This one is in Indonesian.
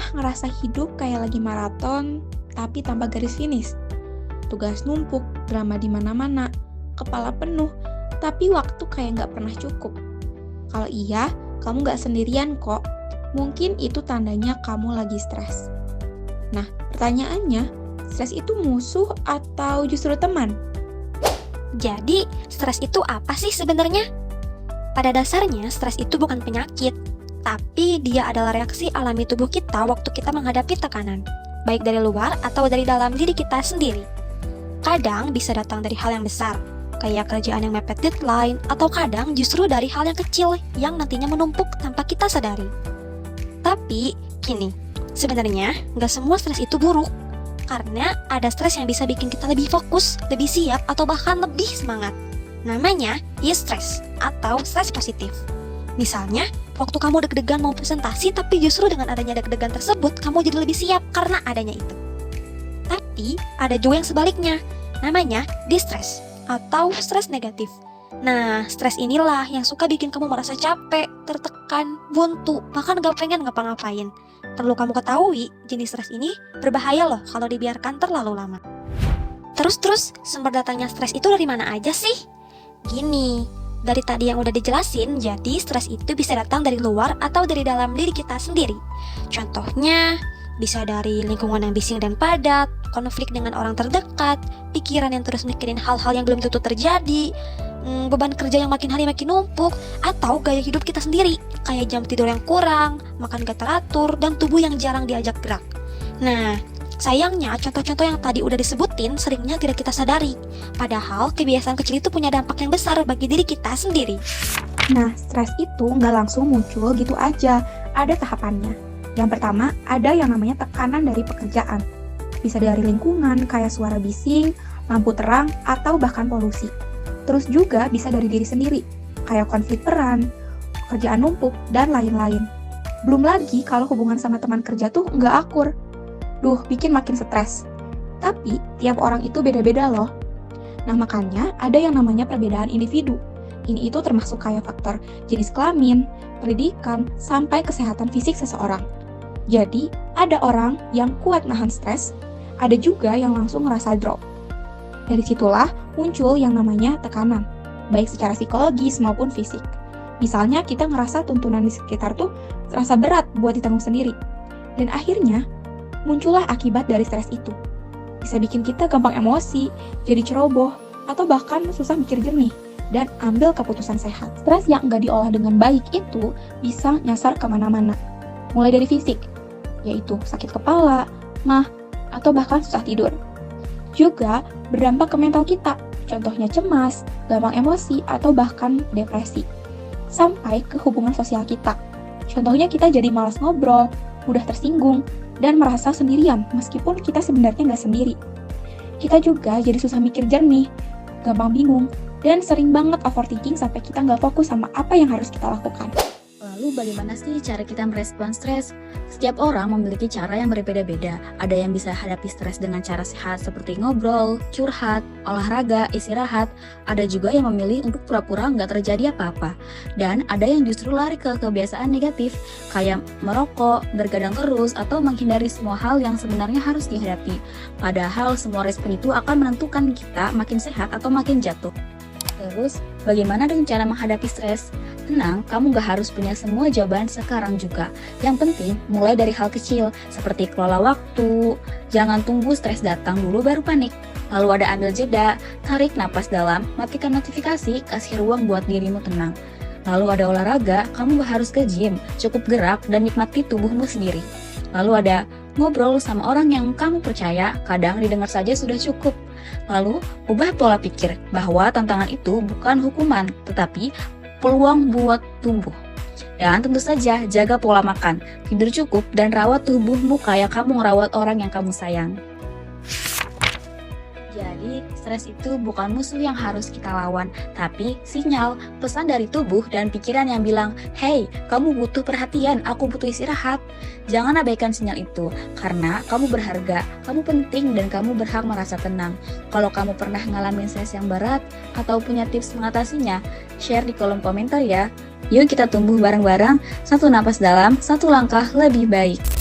Pernah ngerasa hidup kayak lagi maraton, tapi tanpa garis finish? Tugas numpuk, drama di mana-mana, kepala penuh, tapi waktu kayak nggak pernah cukup. Kalau iya, kamu nggak sendirian kok. Mungkin itu tandanya kamu lagi stres. Nah, pertanyaannya, stres itu musuh atau justru teman? Jadi, stres itu apa sih sebenarnya? Pada dasarnya, stres itu bukan penyakit, tapi dia adalah reaksi alami tubuh kita waktu kita menghadapi tekanan, baik dari luar atau dari dalam diri kita sendiri. Kadang bisa datang dari hal yang besar, kayak kerjaan yang mepet deadline, atau kadang justru dari hal yang kecil yang nantinya menumpuk tanpa kita sadari. Tapi, gini, sebenarnya nggak semua stres itu buruk, karena ada stres yang bisa bikin kita lebih fokus, lebih siap, atau bahkan lebih semangat. Namanya eustress atau stres positif. Misalnya, waktu kamu deg-degan mau presentasi, tapi justru dengan adanya deg-degan tersebut, kamu jadi lebih siap karena adanya itu. Tapi, ada juga yang sebaliknya, namanya distress atau stres negatif. Nah, stres inilah yang suka bikin kamu merasa capek, tertekan, buntu, bahkan gak pengen ngapa-ngapain. Perlu kamu ketahui, jenis stres ini berbahaya loh kalau dibiarkan terlalu lama. Terus, sumber datangnya stres itu dari mana aja sih? Gini, dari tadi yang udah dijelasin, jadi stres itu bisa datang dari luar atau dari dalam diri kita sendiri. Contohnya, bisa dari lingkungan yang bising dan padat, konflik dengan orang terdekat, pikiran yang terus mikirin hal-hal yang belum tentu terjadi, beban kerja yang makin hari makin numpuk, atau gaya hidup kita sendiri, kayak jam tidur yang kurang, makan gak teratur, dan tubuh yang jarang diajak gerak. Nah, sayangnya, contoh-contoh yang tadi udah disebutin seringnya tidak kita sadari. Padahal, kebiasaan kecil itu punya dampak yang besar bagi diri kita sendiri. Nah, stres itu nggak langsung muncul gitu aja, ada tahapannya. Yang pertama, ada yang namanya tekanan dari pekerjaan. Bisa dari lingkungan, kayak suara bising, lampu terang, atau bahkan polusi. Terus juga bisa dari diri sendiri, kayak konflik peran, pekerjaan numpuk, dan lain-lain. Belum lagi kalau hubungan sama teman kerja tuh nggak akur. Duh, bikin makin stres. Tapi, tiap orang itu beda-beda loh. Nah, makanya ada yang namanya perbedaan individu. Ini itu termasuk kayak faktor jenis kelamin, pendidikan, sampai kesehatan fisik seseorang. Jadi, ada orang yang kuat nahan stres, ada juga yang langsung ngerasa drop. Dari situlah muncul yang namanya tekanan, baik secara psikologis maupun fisik. Misalnya kita ngerasa tuntunan di sekitar tuh terasa berat buat ditanggung sendiri. Dan akhirnya, muncullah akibat dari stres itu. Bisa bikin kita gampang emosi, jadi ceroboh, atau bahkan susah mikir jernih dan ambil keputusan sehat. Stres yang nggak diolah dengan baik itu bisa nyasar kemana-mana. Mulai dari fisik, yaitu sakit kepala, mah, atau bahkan susah tidur. Juga berdampak ke mental kita, contohnya cemas, gampang emosi, atau bahkan depresi. Sampai ke hubungan sosial kita, contohnya kita jadi malas ngobrol, mudah tersinggung, dan merasa sendirian meskipun kita sebenarnya nggak sendiri. Kita juga jadi susah mikir jernih, gampang bingung, dan sering banget overthinking sampai kita nggak fokus sama apa yang harus kita lakukan. Lalu bagaimana sih cara kita merespon stres? Setiap orang memiliki cara yang berbeda-beda. Ada yang bisa hadapi stres dengan cara sehat seperti ngobrol, curhat, olahraga, istirahat. Ada juga yang memilih untuk pura-pura nggak terjadi apa-apa. Dan ada yang justru lari ke kebiasaan negatif, kayak merokok, bergadang terus, atau menghindari semua hal yang sebenarnya harus dihadapi. Padahal semua respon itu akan menentukan kita makin sehat atau makin jatuh. Terus, bagaimana dengan cara menghadapi stres? Tenang, kamu gak harus punya semua jawaban sekarang juga. Yang penting, mulai dari hal kecil, seperti kelola waktu. Jangan tunggu stres datang dulu baru panik. Lalu ada ambil jeda, tarik napas dalam, matikan notifikasi, kasih ruang buat dirimu tenang. Lalu ada olahraga, kamu gak harus ke gym, cukup gerak dan nikmati tubuhmu sendiri. Lalu ada ngobrol sama orang yang kamu percaya, kadang didengar saja sudah cukup. Lalu, ubah pola pikir bahwa tantangan itu bukan hukuman, tetapi peluang buat tumbuh. Dan tentu saja, jaga pola makan, tidur cukup, dan rawat tubuhmu kayak kamu merawat orang yang kamu sayang. Jadi, stres itu bukan musuh yang harus kita lawan, tapi sinyal, pesan dari tubuh dan pikiran yang bilang, "Hey, kamu butuh perhatian, aku butuh istirahat." Jangan abaikan sinyal itu, karena kamu berharga, kamu penting, dan kamu berhak merasa tenang. Kalau kamu pernah ngalamin stres yang berat, atau punya tips mengatasinya, share di kolom komentar ya. Yuk kita tumbuh bareng-bareng, satu napas dalam, satu langkah lebih baik.